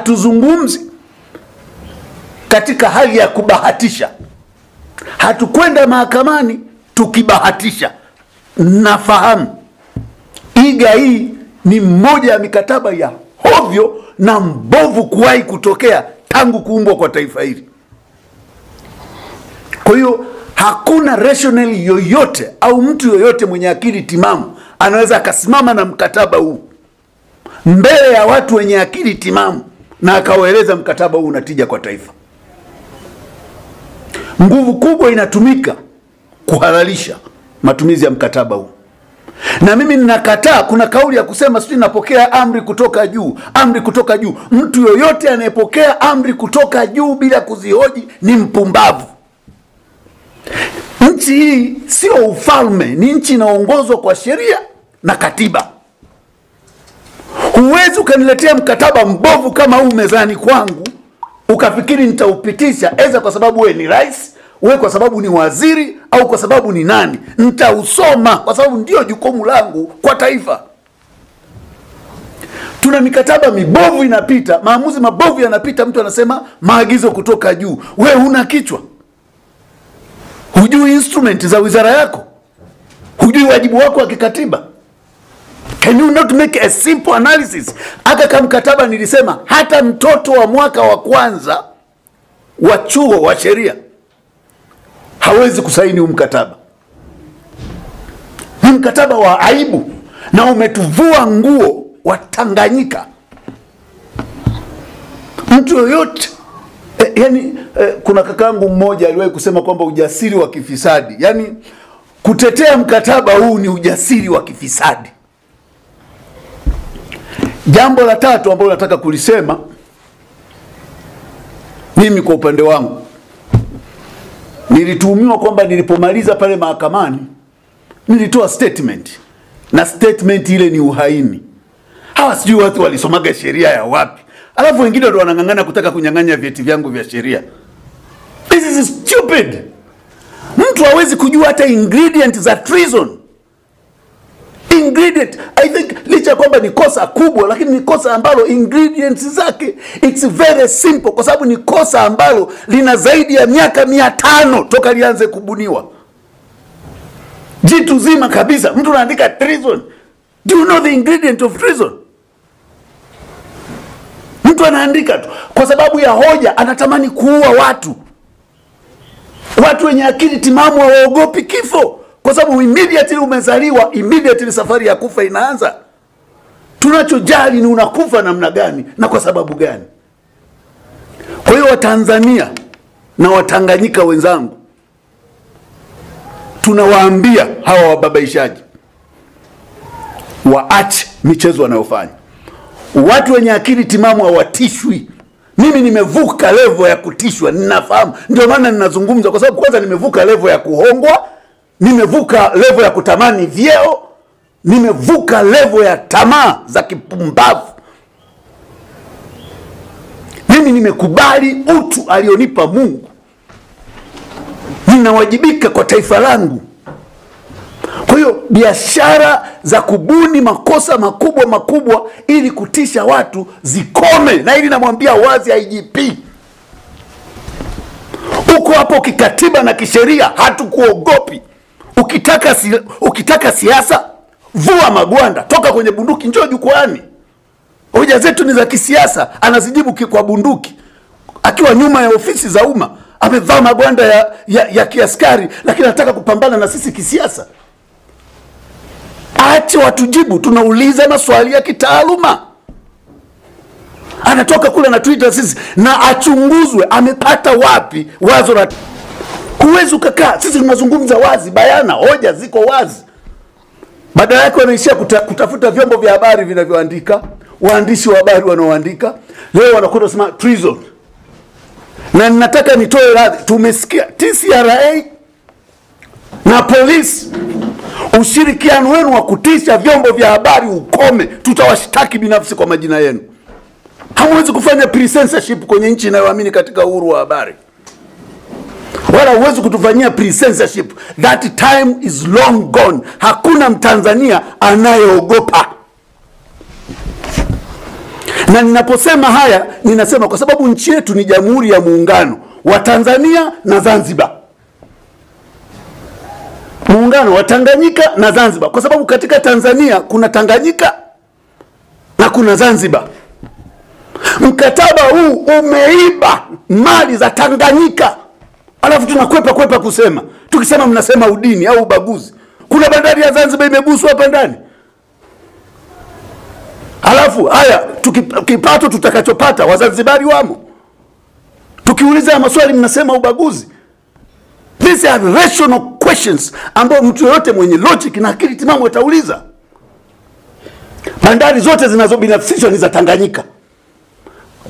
hatuzungumzi katika hali ya kubahatisha. Hatukwenda mahakamani tukibahatisha. Nafahamu iga hii ni mmoja ya mikataba ya hovyo na mbovu kuwahi kutokea tangu kuumbwa kwa taifa hili. Kwa hiyo hakuna rational yoyote au mtu yoyote mwenye akili timamu anaweza akasimama na mkataba huu mbele ya watu wenye akili timamu na akawaeleza mkataba huu unatija kwa taifa. Nguvu kubwa inatumika kuhalalisha matumizi ya mkataba huu. Na mimi ninakataa, kuna kauli ya kusema sisi napokea amri kutoka juu, amri kutoka juu. Mtu yoyote anayepokea amri kutoka juu bila kuzihoji ni mpumbavu. Nchi hii sio ufalme, ni nchi inaongozwa kwa sheria na katiba. Huwezi ukaniletea mkataba mbovu kama huu mezani kwangu ukafikiri nitaupitisha eza kwa sababu we ni rais, we kwa sababu ni waziri, au kwa sababu ni nani. Nitausoma kwa sababu ndio jukumu langu kwa taifa. Tuna mikataba mibovu inapita, maamuzi mabovu yanapita, mtu anasema maagizo kutoka juu. We huna kichwa? Hujui instrument za wizara yako? Hujui wajibu wako wa kikatiba? Can you not make a simple analysis? Hata kama mkataba nilisema hata mtoto wa mwaka wa kwanza wa chuo wa sheria hawezi kusaini huu mkataba. Ni mkataba wa aibu na umetuvua nguo wa Tanganyika. Mtu yoyote kuna kakangu mmoja aliwahi kusema kwamba ujasiri wa kifisadi, yani kutetea mkataba huu ni ujasiri wa kifisadi. Jambo la tatu ambalo nataka kulisema, mimi kwa upande wangu nilituhumiwa kwamba nilipomaliza pale mahakamani nilitoa statement, na statement ile ni uhaini. Hawa sijui watu walisomaga sheria ya wapi, alafu wengine ndio wanangangana kutaka kunyang'anya vyeti vyangu vya sheria. This is stupid. Mtu hawezi kujua hata ingredient za treason. Ingredient, I think licha kwamba ni kosa kubwa, lakini ni kosa ambalo ingredients zake it's very simple, kwa sababu ni kosa ambalo lina zaidi ya miaka 500 toka lianze kubuniwa. Jitu zima kabisa, mtu anaandika treason. Do you know the ingredient of treason? Mtu anaandika tu kwa sababu ya hoja, anatamani kuua watu. Watu wenye akili timamu hawaogopi kifo, kwa sababu immediately umezaliwa, immediately safari ya kufa inaanza. Tunachojali ni unakufa namna gani na kwa sababu gani. Kwa hiyo Watanzania na Watanganyika wenzangu, tunawaambia hawa wababaishaji waache michezo wanayofanya. Watu wenye akili timamu hawatishwi. Mimi nimevuka level ya kutishwa, ninafahamu. Ndio maana ninazungumza, kwa sababu kwanza nimevuka level ya kuhongwa, nimevuka level ya kutamani vyeo, nimevuka level ya tamaa za kipumbavu. Mimi nimekubali utu alionipa Mungu. Ninawajibika kwa taifa langu. Kwa hiyo biashara za kubuni makosa makubwa ili kutisha watu zikome. Na ili namwambia wazi IGP, uko hapo kikatiba na kisheria, hatukuogopi. Ukitaka siasa, vua magwanda, toka kwenye bunduki, njoo jukwani. Hoja zetu ni za kisiasa, anazijibu kwa bunduki akiwa nyuma ya ofisi za umma, amevaa magwanda ya kiaskari, lakini anataka kupambana na sisi kisiasa. Aache watujibu, tunauliza maswali ya kitaaluma. Anatoka kule na Twitter sisi, na achunguzwe amepata wapi wazo la. Huwezi ukakaa, sisi tunazungumza wazi bayana, hoja ziko wazi. Badala yake wanaishia kutafuta vyombo vya habari vinavyoandika, waandishi wa habari wanaoandika. Leo wanakwenda kusema treason. Na ninataka nitoe radhi, tumesikia TCRA na polisi, ushirikiano wenu wa kutisha vyombo vya habari ukome. Tutawashtaki binafsi kwa majina yenu. Hamwezi kufanya pre-censorship kwenye nchi inayoamini katika uhuru wa habari. Wala huwezi kutufanyia pre-censorship. That time is long gone. Hakuna Mtanzania anayeogopa. Na ninaposema haya, ninasema kwa sababu nchi yetu ni Jamhuri ya Muungano wa Tanzania na Zanzibar. Muungano wa Tanganyika na Zanzibar, kwa sababu katika Tanzania kuna Tanganyika na kuna Zanzibar. Mkataba huu umeiba mali za Tanganyika. Alafu tunakwepa kusema. Tukisema mnasema udini au ubaguzi. Kuna bandari ya Zanzibar imeguswa hapa ndani. Alafu haya kipato tutakachopata Wazanzibari wamo. Tukiuliza maswali mnasema ubaguzi. These are rational questions ambao mtu yote mwenye logic na akili timamu atauliza. Bandari zote zinazobinafsishwa ni za Tanganyika.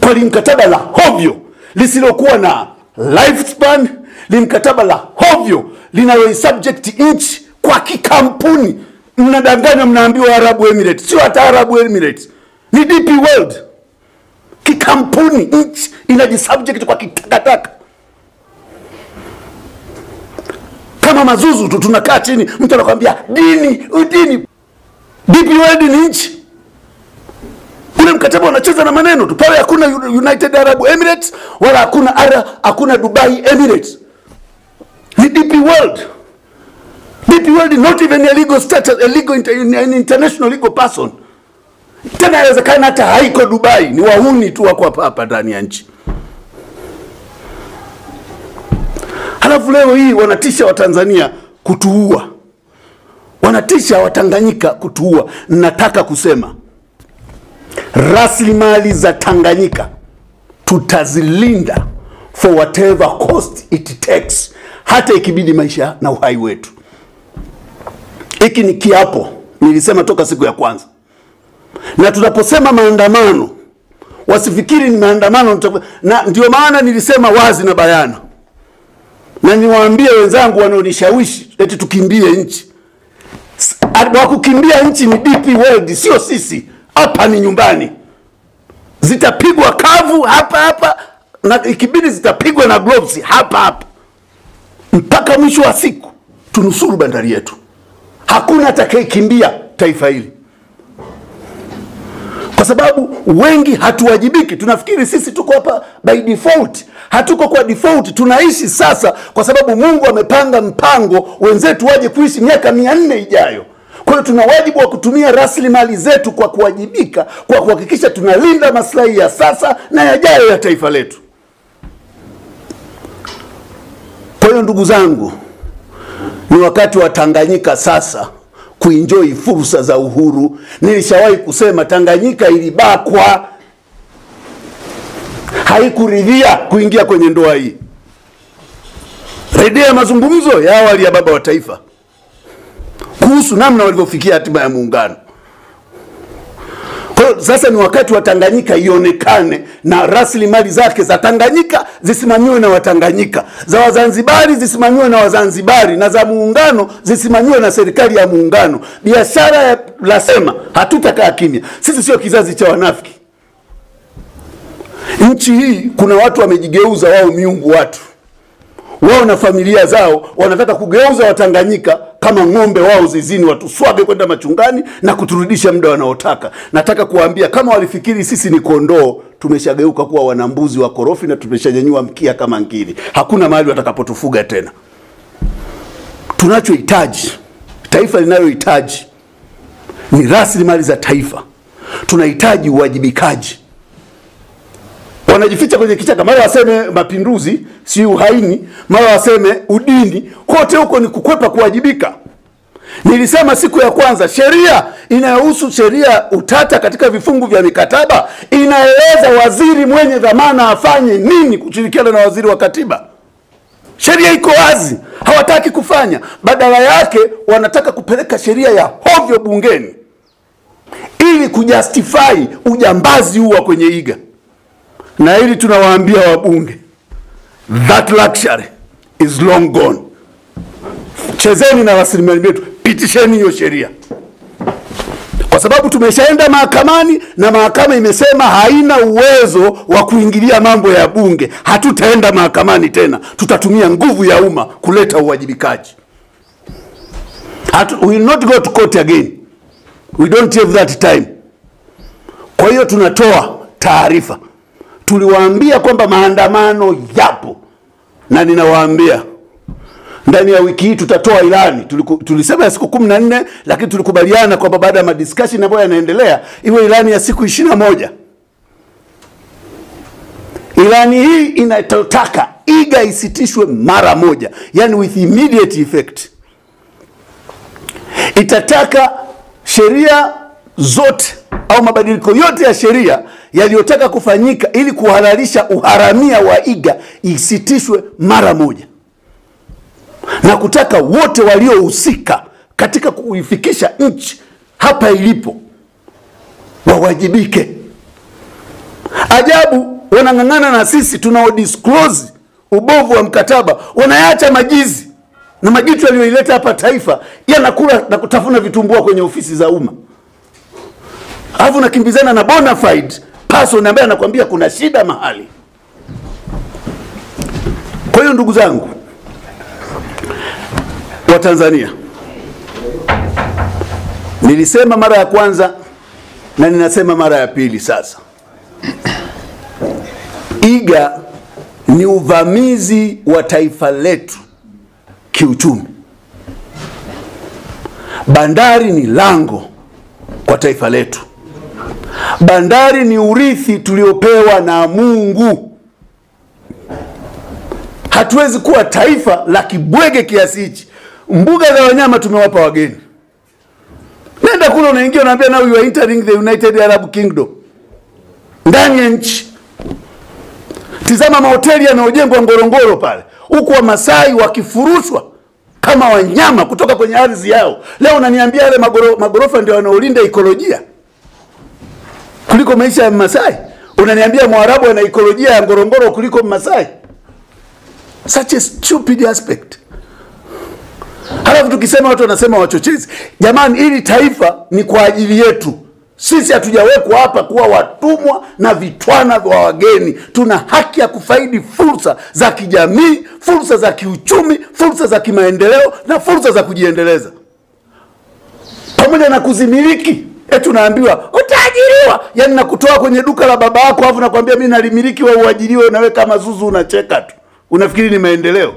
Kwa mkataba la hovyo lisilokuwa na lifespan, mkataba la hovyo linalosubject nchi kwa kikampuni. Mnadanganya, mnaambiwa Arabu Emirates, sio hata Arabu Emirates, ni DP World. Kikampuni, nchi inajisubject kwa kitakataka. Kama mazuzu tu tunakaa chini, mtu anakuambia dini, udini. DP World ni nchi. Ule mkataba unacheza na maneno tu. Pale hakuna United Arab Emirates wala hakuna Dubai Emirates. Ni DP World. DP World is not even a legal status, an international legal person. Tena inawezekana hata haiko Dubai, ni wahuni tu wako hapa ndani ya nchi. Halafu leo hii wanatisha Watanzania kutuua. Wanatisha Watanganyika kutuua. Nataka kusema rasilimali za Tanganyika tutazilinda for whatever cost it takes, hata ikibidi maisha na uhai wetu. Hiki ni kiapo nilisema toka siku ya kwanza. Na tunaposema maandamano, wasifikiri ni maandamano, na ndio maana nilisema wazi na bayana. Na niwaambie wenzangu wanaonishawishi eti tukimbie nchi. Wa kukimbia nchi ni DP World, sio sisi. Hapa ni nyumbani. Zitapigwa kavu hapa na ikibidi zitapigwa na gloves hapa. Mpaka mwisho wa siku tunusuru bandari yetu. Hakuna atakayekimbia taifa hili. Kwa sababu wengi hatuwajibiki. Tunafikiri sisi tuko hapa by default. Hatuko kwa default, tunaishi sasa kwa sababu Mungu amepanga mpango wenzetu waje kuishi miaka 400 ijayo. Kwa hiyo tuna wajibu wa kutumia rasilimali zetu kwa kuwajibika, kwa kuhakikisha tunalinda maslahi ya sasa na yajayo ya taifa letu. Kwa hiyo ndugu zangu, ni wakati wa Tanganyika sasa kuenjoy fursa za uhuru. Nilishawahi kusema Tanganyika ilibakwa, haikuridhia kuingia kwenye ndoa hii. Rejea mazungumzo ya awali ya baba wa taifa kuhusu namna walivyofikia hatima ya muungano. Kwa sasa ni wakati wa Tanganyika ionekane na rasilimali zake za Tanganyika zisimamiwe na Watanganyika, za Wazanzibari zisimamiwe na Wazanzibari, na za muungano zisimamiwe na serikali ya muungano. Biashara ya lasema hatutakaa kimya. Sisi sio kizazi cha wanafiki. Nchi hii kuna watu wamejigeuza wao miungu watu. Wao na familia zao wanataka kugeuza Watanganyika kama ng'ombe wao zizini, watuswage kwenda machungani na kuturudisha muda wanaotaka. Nataka kuambia kama walifikiri sisi ni kondoo, tumeshageuka kuwa wanambuzi wa korofi na tumeshanyanyua mkia kama ngiri. Hakuna mahali watakapotufuga tena. Tunachohitaji, taifa linalohitaji ni rasilimali za taifa. Tunahitaji uwajibikaji. Wanajificha kwenye kichaka, mara waseme mapinduzi, si uhaini, mara waseme udini, kote huko ni kukwepa kuwajibika. Nilisema siku ya kwanza, sheria inayohusu sheria utata katika vifungu vya mikataba inaeleza waziri mwenye dhamana afanye nini kushirikiana na waziri wa katiba. Sheria iko wazi, hawataki kufanya. Badala yake wanataka kupeleka sheria ya hovyo bungeni ili kujustify ujambazi huo kwenye iga. Na hili tunawaambia wabunge, that luxury is long gone. Chezeni na rasilimali yetu, pitisheni hiyo sheria. Kwa sababu tumeshaenda mahakamani na mahakama imesema haina uwezo wa kuingilia mambo ya bunge. Hatutaenda mahakamani tena. Tutatumia nguvu ya umma kuleta uwajibikaji. We will not go to court again. We don't have that time. Kwa hiyo tunatoa taarifa. Tuliwaambia kwamba maandamano yapo, na ninawaambia ndani ya wiki hii tutatoa ilani. Tulisema ya siku 14, lakini tulikubaliana kwamba baada ya madiscussion ambayo yanaendelea iwe ilani ya siku 21. Ilani hii inataka iga isitishwe mara moja, yani with immediate effect. Itataka sheria zote au mabadiliko yote ya sheria yaliyotaka kufanyika ili kuhalalisha uharamia wa iga isitishwe mara moja, na kutaka wote waliohusika katika kuifikisha nchi hapa ilipo wawajibike. Ajabu, wanang'ang'ana na sisi tunao disclose ubovu wa mkataba, wanaacha majizi na majitu yaliyoileta hapa taifa yanakula na kutafuna vitumbua kwenye ofisi za umma. Alafu nakimbizana na bona fide person ambaye anakuambia kuna shida mahali. Kwa hiyo ndugu zangu wa Tanzania, nilisema mara ya kwanza na ninasema mara ya pili sasa, iga ni uvamizi wa taifa letu kiuchumi. Bandari ni lango kwa taifa letu. Bandari ni urithi tuliopewa na Mungu. Hatuwezi kuwa taifa la kibwege kiasi hichi. Mbuga za wanyama tumewapa wageni. Nenda kule unaingia unaambia now you are entering the United Arab Kingdom. Ndani ya nchi. Tizama mahoteli yanayojengwa Ngorongoro pale. Huku Wamasai wakifurushwa kama wanyama kutoka kwenye ardhi yao. Leo unaniambia yale magorofa ndio yanaolinda ekolojia kuliko maisha ya Masai? Unaniambia Mwarabu ana ekolojia ya Ngorongoro kuliko Masai? Such a stupid aspect. Halafu tukisema watu wanasema wachochezi. Jamani, ili taifa ni kwa ajili yetu. Sisi hatujawekwa hapa kuwa watumwa na vitwana vya wageni. Tuna haki ya kufaidi fursa za kijamii, fursa za kiuchumi, fursa za kimaendeleo na fursa za kujiendeleza. Pamoja na kuzimiliki. Tunaambiwa utaajiriwa, yani nakutoa kwenye duka la baba yako alafu nakwambia mimi nalimiliki, wewe uajiriwe, na wewe kama zuzu unacheka tu. Unafikiri ni maendeleo?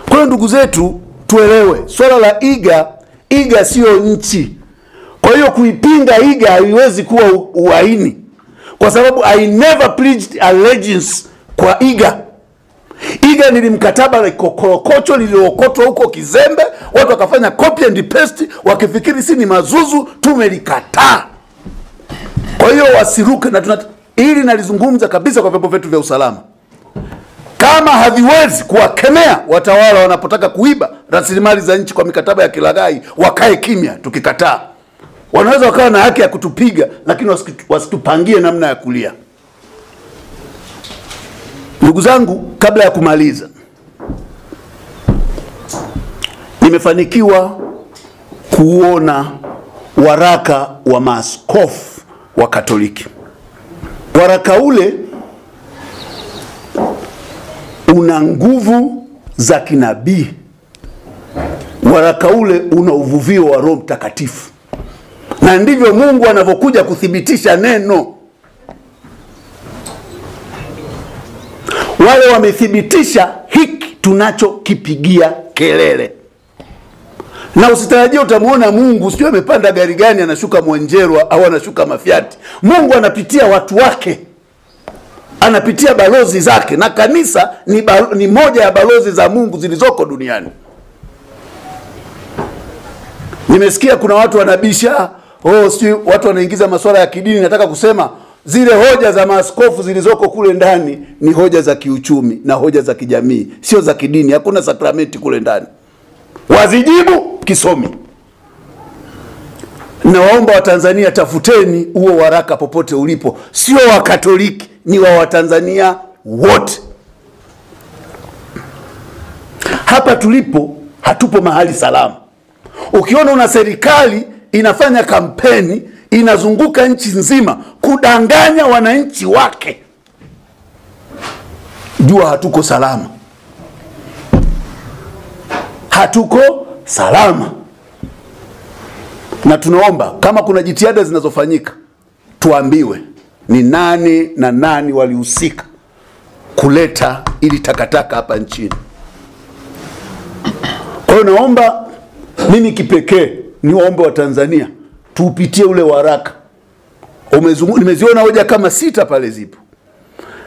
Kwa hiyo ndugu zetu tuelewe, swala la iga sio nchi. Kwa hiyo kuipinga iga haiwezi kuwa uhaini, kwa sababu I never pledged allegiance kwa iga. Iga ni mkataba la kokorokocho liliokotwa huko kizembe, watu wakafanya copy and paste wakifikiri si ni mazuzu, tumelikataa. Kwa hiyo wasiruke, na ili nalizungumza kabisa kwa vyombo vyetu vya usalama. Kama haviwezi kuwakemea watawala wanapotaka kuiba rasilimali za nchi kwa mikataba ya kilaghai, wakae kimya tukikataa. Wanaweza wakawa na haki ya kutupiga, lakini wasitupangie namna ya kulia. Ndugu zangu, kabla ya kumaliza, nimefanikiwa kuona waraka wa maaskofu wa Katoliki. Waraka ule una nguvu za kinabii. Waraka ule una uvuvio wa Roho Mtakatifu. Na ndivyo Mungu anavyokuja kuthibitisha neno. Wale wamethibitisha hiki tunachokipigia kelele. Na usitarajie utamuona Mungu sio amepanda gari gani anashuka Mwenjerwa au anashuka Mafiati. Mungu anapitia watu wake. Anapitia balozi zake, na kanisa ni moja ya balozi za Mungu zilizoko duniani. Nimesikia kuna watu wanabisha, watu wanaingiza masuala ya kidini. Nataka kusema zile hoja za maaskofu zilizoko kule ndani ni hoja za kiuchumi na hoja za kijamii, sio za kidini. Hakuna sakramenti kule ndani. Wazijibu kisomi. Nawaomba Watanzania, tafuteni huo waraka popote ulipo. Sio wa Katoliki, ni wa Watanzania wote. Hapa tulipo hatupo mahali salama. Ukiona una serikali inafanya kampeni, inazunguka nchi nzima kudanganya wananchi wake, jua hatuko salama. Hatuko salama. Na tunaomba kama kuna jitihada zinazofanyika tuambiwe. ni nani na nani walihusika kuleta ili takataka hapa nchini. Kwa hiyo naomba mimi kipekee niwaombe wa Tanzania tuupitie ule waraka. Nimeziona hoja kama 6 pale zipo.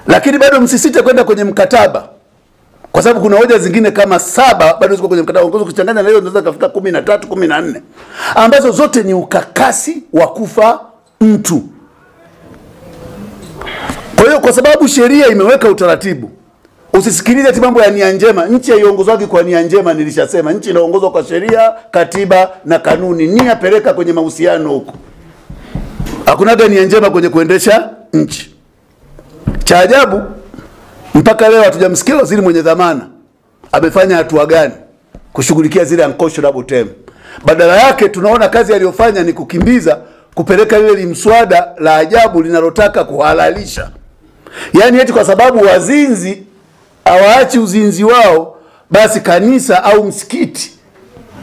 Lakini bado msisite kwenda kwenye mkataba. Kwa sababu kuna hoja zingine kama 7 bado ziko kwenye mkataba. Ngozo kuchanganya leo unaweza kufika 13, 14. Ambazo zote ni ukakasi wa kufa mtu. Kwa hiyo kwa sababu sheria imeweka utaratibu, usisikilize ati mambo ya nia njema. Nchi haiongozwi kwa nia njema, nilishasema. Nchi inaongozwa kwa sheria, katiba na kanuni. Nia peleka kwenye mahusiano huko. Hakuna nia njema kwenye kuendesha nchi. Cha ajabu mpaka leo hatujamsikia waziri mwenye dhamana amefanya hatua gani kushughulikia zile unconscionable term. Badala yake tunaona kazi aliyofanya ni kukimbiza kupeleka lile limswada la ajabu linalotaka kuhalalisha. Yaani eti kwa sababu wazinzi hawaachi uzinzi wao, basi kanisa au msikiti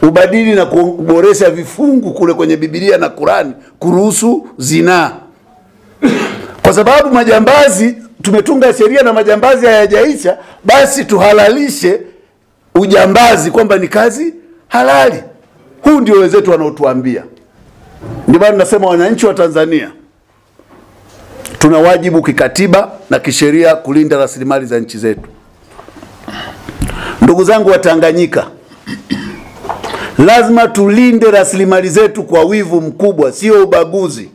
ubadili na kuboresha vifungu kule kwenye Biblia na Qurani kuruhusu zinaa. Kwa sababu majambazi, tumetunga sheria na majambazi hayajaisha, basi tuhalalishe ujambazi kwamba ni kazi halali. Huu ndio wenzetu wanaotuambia. Ndio maana nasema wananchi wa Tanzania tuna wajibu kikatiba na kisheria kulinda rasilimali za nchi zetu. Ndugu zangu wa Tanganyika, lazima tulinde rasilimali zetu kwa wivu mkubwa, sio ubaguzi.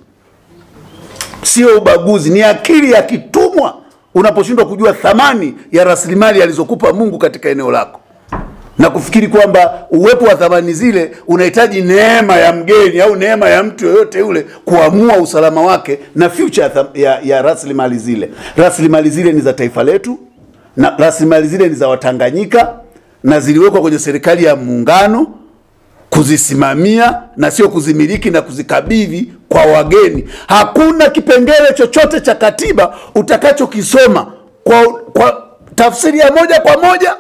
Sio ubaguzi, ni akili ya kitumwa unaposhindwa kujua thamani ya rasilimali alizokupa Mungu katika eneo lako. Na kufikiri kwamba uwepo wa thamani zile unahitaji neema ya mgeni au neema ya mtu yoyote yule kuamua usalama wake na future ya rasilimali zile. Rasilimali zile ni za taifa letu, na rasilimali zile ni za Watanganyika, na ziliwekwa kwenye serikali ya muungano kuzisimamia na sio kuzimiliki na kuzikabidhi kwa wageni. Hakuna kipengele chochote cha katiba utakachokisoma kwa tafsiri ya moja kwa moja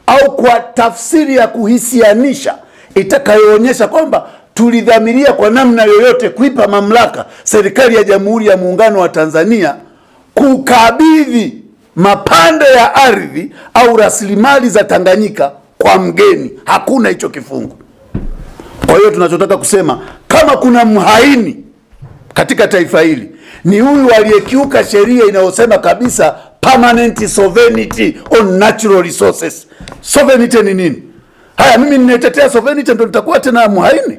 au kwa tafsiri ya kuhisianisha itakayoonyesha kwamba tulidhamiria kwa namna yoyote kuipa mamlaka serikali ya Jamhuri ya Muungano wa Tanzania kukabidhi mapande ya ardhi au rasilimali za Tanganyika kwa mgeni. Hakuna hicho kifungu. Kwa hiyo tunachotaka kusema, kama kuna mhaini katika taifa hili, ni huyu aliyekiuka sheria inayosema kabisa permanent sovereignty on natural resources. Sovereignty ni nini? Haya, mimi ninatetea sovereignty ndio nitakuwa tena mhaini?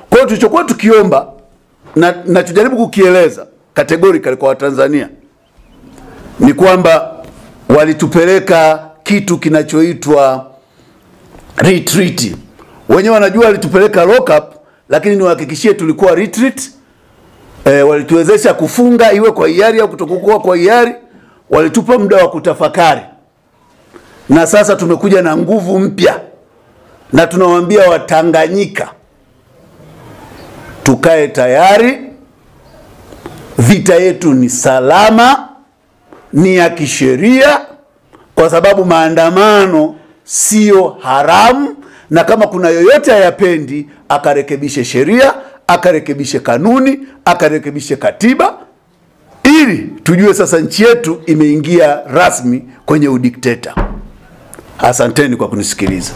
Kwa hiyo tulichokuwa tukiomba na tujaribu kukieleza categorically kwa Watanzania ni kwamba walitupeleka kitu kinachoitwa retreat. Wenyewe wanajua walitupeleka lock up, lakini niwahakikishie tulikuwa retreat. Walituwezesha kufunga iwe kwa hiari au kutokuwa kwa hiari. Walitupa muda wa kutafakari. Na sasa tumekuja na nguvu mpya. Na tunawaambia Watanganyika tukae tayari. Vita yetu ni salama, ni ya kisheria, kwa sababu maandamano sio haramu. Na kama kuna yoyote hayapendi, akarekebishe sheria, akarekebishe kanuni, akarekebishe katiba, ili tujue sasa nchi yetu imeingia rasmi kwenye udikteta. Asanteni kwa kunisikiliza.